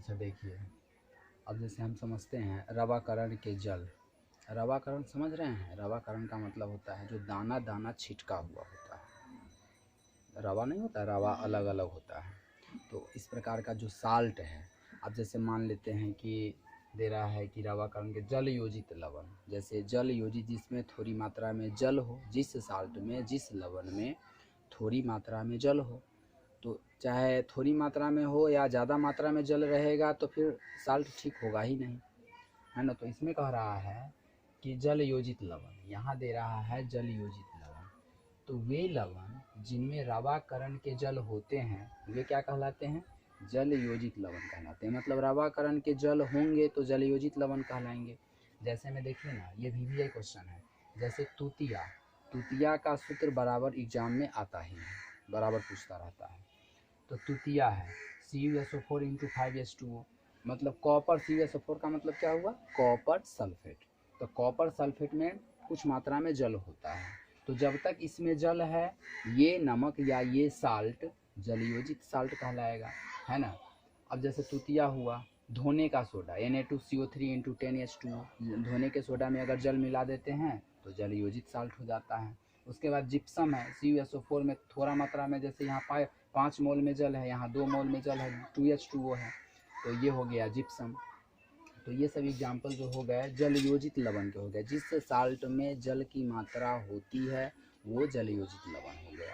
अच्छा देखिए, अब जैसे हम समझते हैं रवाकरण के जल। रवाकरण समझ रहे हैं? रवाकरण का मतलब होता है जो दाना दाना छिटका हुआ होता है। रवा नहीं होता, रवा अलग अलग होता है। तो इस प्रकार का जो साल्ट है, अब जैसे मान लेते हैं कि दे रहा है कि रवाकरण के जल योजित लवण, जैसे जल योजित जिसमें थोड़ी मात्रा में जल हो, जिस साल्ट में जिस लवण में थोड़ी मात्रा में जल हो, तो चाहे थोड़ी मात्रा में हो या ज़्यादा मात्रा में जल रहेगा तो फिर साल्ट ठीक होगा ही नहीं, है ना। तो इसमें कह रहा है कि जल योजित लवण, यहाँ दे रहा है जल योजित लवण। तो वे लवण जिनमें रवाकरण के जल होते हैं वे क्या कहलाते हैं? जल योजित लवण कहलाते हैं। मतलब रवाकरण के जल होंगे तो जल योजित लवण कहलाएंगे। जैसे में देखिए ना, ये VVI क्वेश्चन है। जैसे तुतिया, तुतिया का सूत्र बराबर एग्जाम में आता ही है, बराबर पूछता रहता है। तो तुतिया है CuSO4 × 5H2O, मतलब कॉपर। CuSO4 का मतलब क्या हुआ? Copper sulphate. तो कॉपर सल्फेट में कुछ मात्रा में जल होता है, तो जब तक इसमें जल है ये नमक या ये साल्ट जलयोजित साल्ट कहलाएगा, है ना। अब जैसे तुतिया हुआ, धोने का सोडा Na2CO3 × 10H2O, धोने के सोडा में अगर जल मिला देते हैं तो जलयोजित साल्ट हो जाता है। उसके बाद जिप्सम है CuSO4 में थोड़ा मात्रा में, जैसे यहाँ 5 मोल में जल है, यहाँ 2 मोल में जल है, 2H2O है, तो ये हो गया जिप्सम। तो ये सब एग्जाम्पल जो हो गए जल योजित लवण के हो गए। जिस साल्ट में जल की मात्रा होती है वो जल योजित लवण हो गया।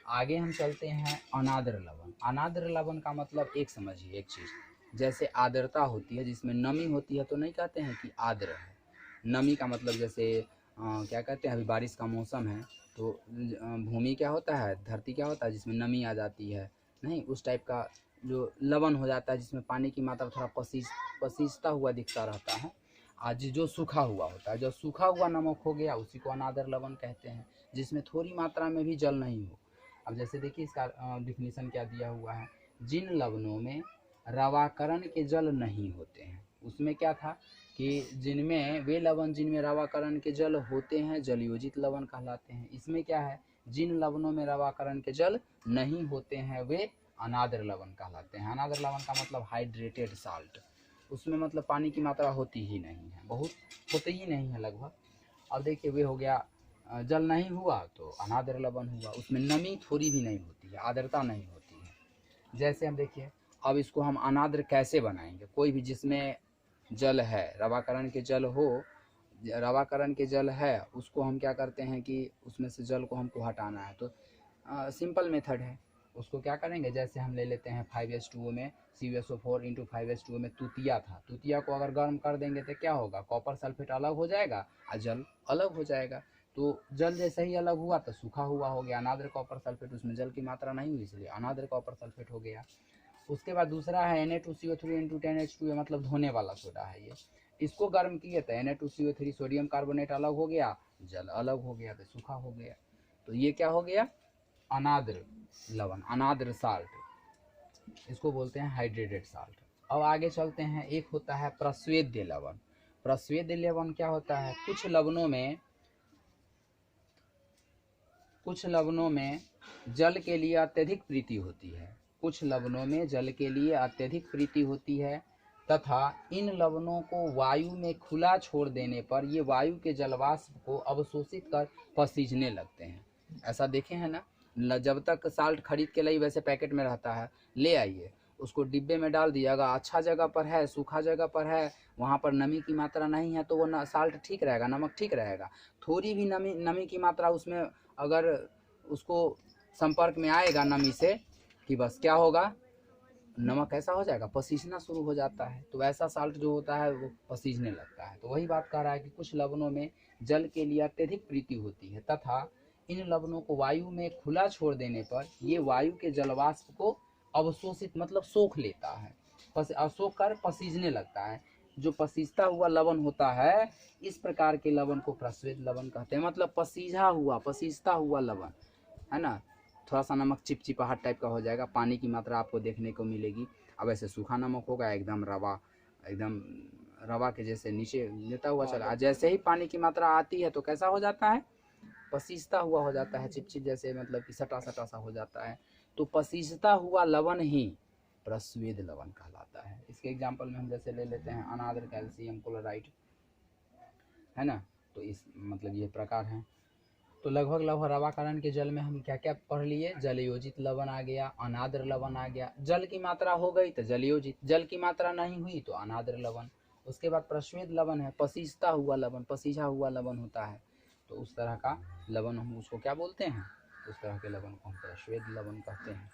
आगे हम चलते हैं अनाद्र लवण। अनाद्र लवण का मतलब एक समझिए एक चीज़, जैसे आर्द्रता होती है जिसमें नमी होती है तो नहीं कहते हैं कि आर्द्र है। नमी का मतलब जैसे क्या कहते हैं, अभी बारिश का मौसम है तो भूमि क्या होता है, धरती क्या होता है जिसमें नमी आ जाती है, नहीं उस टाइप का जो लवण हो जाता है जिसमें पानी की मात्रा थोड़ा पसीजता हुआ दिखता रहता है। आज जो सूखा हुआ होता है, जो सूखा हुआ नमक हो गया उसी को अनाद्र लवण कहते हैं, जिसमें थोड़ी मात्रा में भी जल नहीं हो। अब जैसे देखिए इसका डिफिनीशन क्या दिया हुआ है, जिन लवणों में रवाकरण के जल नहीं होते हैं, उसमें क्या था कि जिनमें वे लवण जिनमें रवाकरण के जल होते हैं जलयोजित लवण कहलाते हैं। इसमें क्या है, जिन लवणों में रवाकरण के जल नहीं होते हैं वे अनाद्र लवण कहलाते हैं। अनाद्र लवण का मतलब हाइड्रेटेड साल्ट, उसमें मतलब पानी की मात्रा होती ही नहीं है, बहुत होती ही नहीं है लगभग। अब देखिए वे हो गया जल नहीं हुआ तो अनाद्र लवण हुआ, उसमें नमी थोड़ी भी नहीं होती है, आर्द्रता नहीं होती है। जैसे हम देखिए, अब इसको हम अनाद्र कैसे बनाएंगे? कोई भी जिसमें जल है, रवाकरण के जल हो, रवाकरण के जल है, उसको हम क्या करते हैं कि उसमें से जल को हमको हटाना है, तो सिंपल मेथड है। उसको क्या करेंगे, जैसे हम ले लेते हैं 5H2O में CuSO4 × 5H2O में तुतिया था, तुतिया को अगर गर्म कर देंगे तो क्या होगा, कॉपर सल्फेट अलग हो जाएगा और जल अलग हो जाएगा। तो जल जैसे ही अलग हुआ तो सूखा हुआ हो गया अनाद्र कॉपर सल्फेट, उसमें जल की मात्रा नहीं हुई इसलिए अनाद्र कॉपर सल्फेट हो गया। उसके बाद दूसरा है Na2CO3 × 10H2O, मतलब धोने वाला सोडा है ये। इसको गर्म किए तो Na2CO3 सोडियम कार्बोनेट अलग हो गया, जल अलग हो गया तो सूखा हो गया। तो ये क्या हो गया, अनाद्र लवण, अनाद्र साल्ट, इसको बोलते हैं हाइड्रेटेड साल्ट। अब आगे चलते हैं, एक होता है प्रस्वेद्य लवण। प्रस्वेद्य लवण क्या होता है, कुछ लवणों में जल के लिए अत्यधिक प्रीति होती है, कुछ लवणों में जल के लिए अत्यधिक प्रीति होती है तथा इन लवणों को वायु में खुला छोड़ देने पर ये वायु के जलवाष्प को अवशोषित कर पसीजने लगते हैं। ऐसा देखे हैं ना, जब तक साल्ट खरीद के लाई वैसे पैकेट में रहता है, ले आइए उसको डिब्बे में डाल दिएगा, अच्छा जगह पर है, सूखा जगह पर है, वहाँ पर नमी की मात्रा नहीं है तो वो साल्ट ठीक रहेगा, नमक ठीक रहेगा। थोड़ी भी नमी की मात्रा उसमें अगर उसको संपर्क में आएगा नमी से, कि बस क्या होगा, नमक ऐसा हो जाएगा, पसीजना शुरू हो जाता है। तो ऐसा साल्ट जो होता है वो पसीजने लगता है। तो वही बात कह रहा है कि कुछ लवणों में जल के लिए अत्यधिक प्रीति होती है तथा इन लवणों को वायु में खुला छोड़ देने पर ये वायु के जलवाष्प को अवशोषित मतलब सोख लेता है, सोख कर पसीजने लगता है। जो पसीजता हुआ लवण होता है, इस प्रकार के लवण को प्रस्वेद लवण कहते हैं। मतलब पसीजता हुआ लवण, है ना। थोड़ा सा नमक चिपचिपाहट टाइप का हो जाएगा, पानी की मात्रा आपको देखने को मिलेगी। अब ऐसे सूखा नमक होगा एकदम रवा के जैसे नीचे लेता हुआ चला, जैसे ही पानी की मात्रा आती है तो कैसा हो जाता है, पसीजता हुआ हो जाता है, चिपचिप जैसे, मतलब कि सटा सटा सा हो जाता है। तो पसीजता हुआ लवण ही प्रस्वेद लवण कहलाता है। इसके एग्जाम्पल में हम जैसे ले लेते हैं अनाद्र कैल्शियम क्लोराइड, है ना। तो इस मतलब ये प्रकार हैं। तो लगभग रवाकरण के जल में हम क्या क्या पढ़ लिए, जलयोजित लवण आ गया, अनाद्र लवण आ गया, जल की मात्रा हो गई तो जलयोजित, जल की मात्रा नहीं हुई तो अनाद्र लवण। उसके बाद प्रस्वेद लवण है, पसीजता हुआ लवण, पसीजा हुआ लवण होता है, तो उस तरह का लवण हम उसको क्या बोलते हैं, उस तरह के लवण को हम प्रस्वेद लवण कहते हैं।